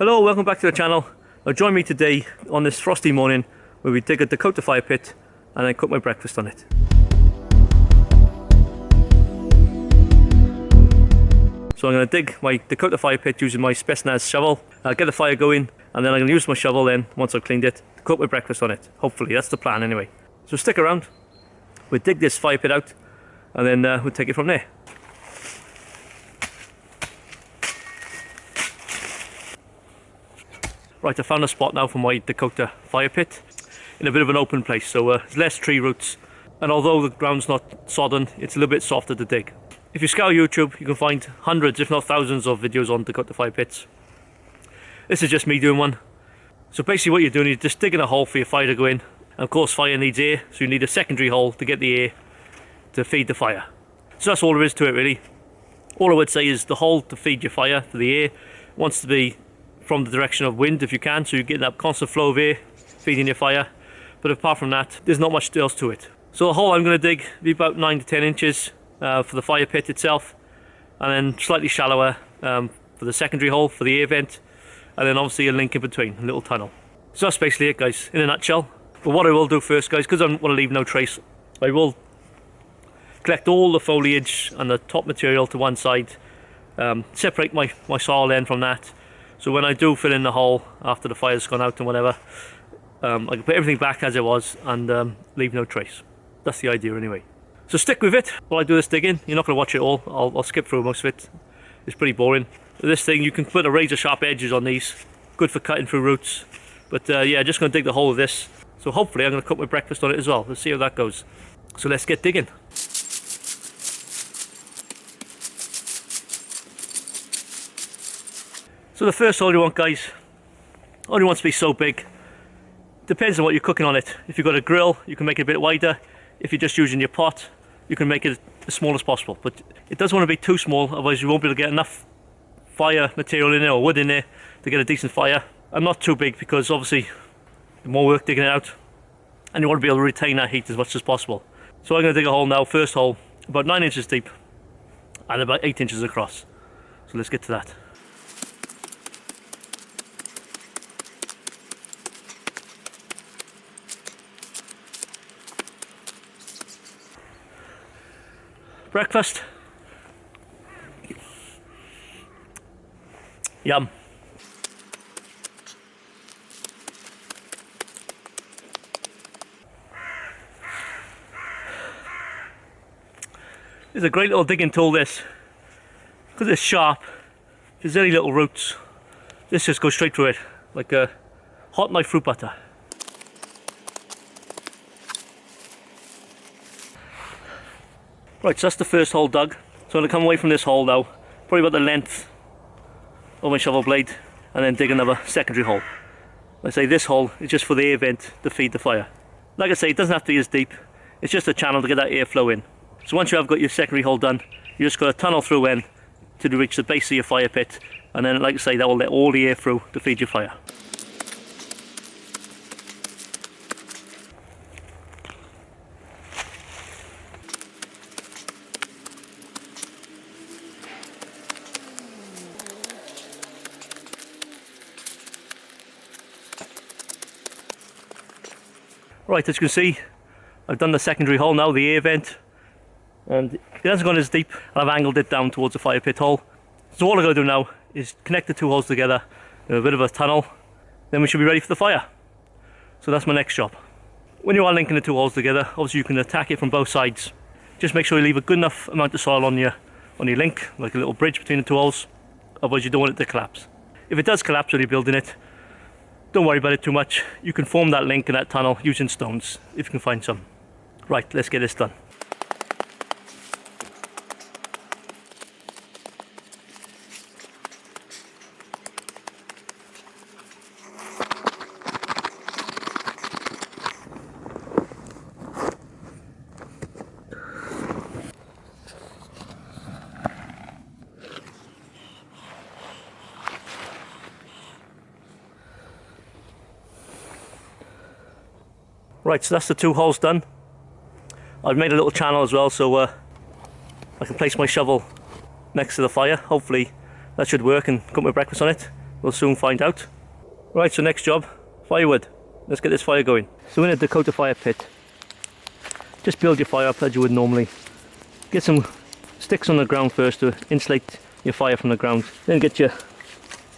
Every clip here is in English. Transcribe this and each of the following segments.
Hello, welcome back to the channel. Join me today on this frosty morning where we dig a Dakota fire pit and then cook my breakfast on it. So I'm going to dig my Dakota fire pit using my Spetsnaz shovel. I'll get the fire going and then I'm going to use my shovel then, once I've cleaned it, to cook my breakfast on it. Hopefully, that's the plan anyway. So stick around, we'll dig this fire pit out and then we'll take it from there. Right, I found a spot now for my Dakota fire pit in a bit of an open place, so there's less tree roots, and although the ground's not sodden, it's a little bit softer to dig. If you scour YouTube, you can find hundreds, if not thousands, of videos on Dakota fire pits. This is just me doing one. So basically what you're doing is just digging a hole for your fire to go in, and of course fire needs air, so you need a secondary hole to get the air to feed the fire. So that's all there is to it really. All I would say is the hole to feed your fire, for the air, wants to be from the direction of wind if you can, so you get that constant flow of air feeding your fire. But apart from that, there's not much else to it. So the hole I'm going to dig will be about 9 to 10 inches for the fire pit itself, and then slightly shallower for the secondary hole for the air vent, and then obviously a link in between, a little tunnel. So that's basically it, guys, in a nutshell. But what I will do first, guys, because I want to leave no trace, I will collect all the foliage and the top material to one side, separate my soil then from that. So when I do fill in the hole after the fire's gone out and whatever, I can put everything back as it was and leave no trace. That's the idea anyway. So stick with it while I do this digging. You're not going to watch it all. I'll skip through most of it. It's pretty boring. This thing, you can put a razor sharp edges on these. Good for cutting through roots. But yeah, just going to dig the hole with this. So hopefully I'm going to cook my breakfast on it as well. Let's see how that goes. So let's get digging. So the first hole you want, guys, only wants to be so big. Depends on what you're cooking on it. If you've got a grill, you can make it a bit wider. If you're just using your pot, you can make it as small as possible. But it doesn't want to be too small, otherwise you won't be able to get enough fire material in there or wood in there to get a decent fire. And not too big, because obviously more work digging it out, and you want to be able to retain that heat as much as possible. So I'm going to dig a hole now, first hole, about 9 inches deep and about 8 inches across. So let's get to that. Breakfast. Yum. It's a great little digging tool, this, because it's sharp. If there's any little roots, this just goes straight through it like a hot knife through butter. Right, so that's the first hole dug. So I'm going to come away from this hole now, probably about the length of my shovel blade, and then dig another secondary hole. Like I say, this hole is just for the air vent to feed the fire. Like I say, it doesn't have to be as deep, it's just a channel to get that airflow in. So once you have got your secondary hole done, you just got to tunnel through in to reach the base of your fire pit, and then like I say, that will let all the air through to feed your fire. Right, as you can see, I've done the secondary hole now, the air vent, and it hasn't gone as deep, and I've angled it down towards the fire pit hole. So all I'm going to do now is connect the two holes together in a bit of a tunnel, then we should be ready for the fire. So that's my next job. When you are linking the two holes together, obviously you can attack it from both sides. Just make sure you leave a good enough amount of soil on your link, like a little bridge between the two holes, otherwise you don't want it to collapse. If it does collapse when you're building it, don't worry about it too much. You can form that link in that tunnel using stones, if you can find some. Right, let's get this done. Right, so that's the two holes done. I've made a little channel as well, so I can place my shovel next to the fire. Hopefully that should work and cook my breakfast on it. We'll soon find out. Right, so next job, firewood. Let's get this fire going. So in a Dakota fire pit, just build your fire up as you would normally. Get some sticks on the ground first to insulate your fire from the ground. Then get your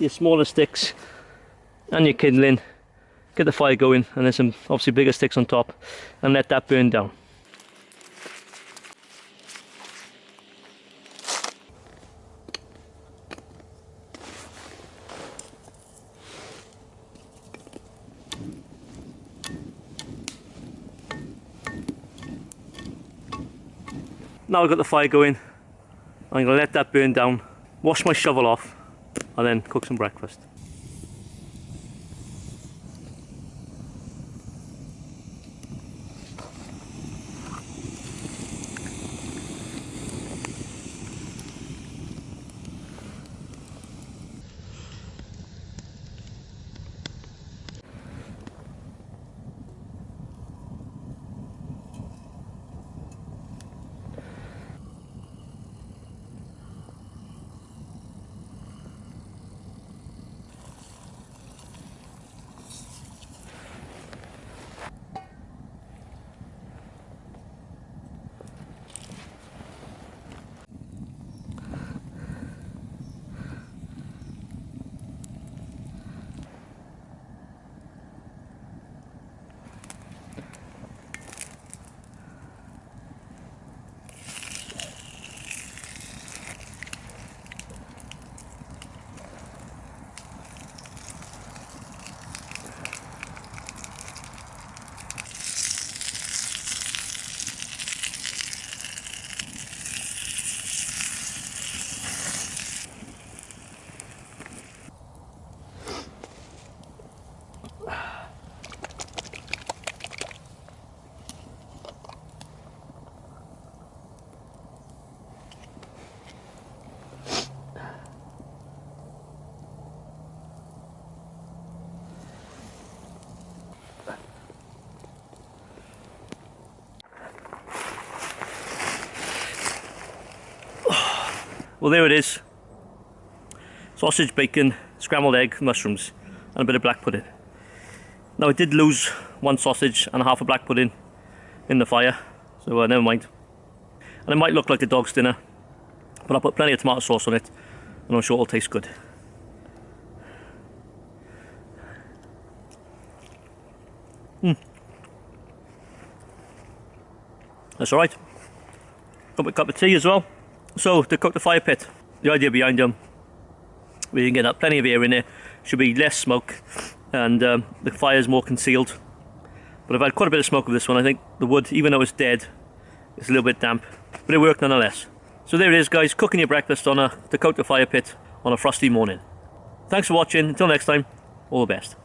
smaller sticks and your kindling. Get the fire going, and then some obviously bigger sticks on top, and let that burn down. Now I've got the fire going, I'm going to let that burn down, wash my shovel off, and then cook some breakfast. Well, there it is. Sausage, bacon, scrambled egg, mushrooms, and a bit of black pudding. Now I did lose one sausage and half a black pudding in the fire, so never mind. And it might look like a dog's dinner, but I put plenty of tomato sauce on it, and I'm sure it'll taste good. That's alright. Got my cup of tea as well. So, to cook the fire pit, the idea behind them, we can get up plenty of air in there, should be less smoke, and the fire is more concealed. But I've had quite a bit of smoke with this one. I think the wood, even though it's dead, it's a little bit damp, but it worked nonetheless. So there it is, guys, cooking your breakfast on a Dakota fire pit on a frosty morning. Thanks for watching. Until next time, all the best.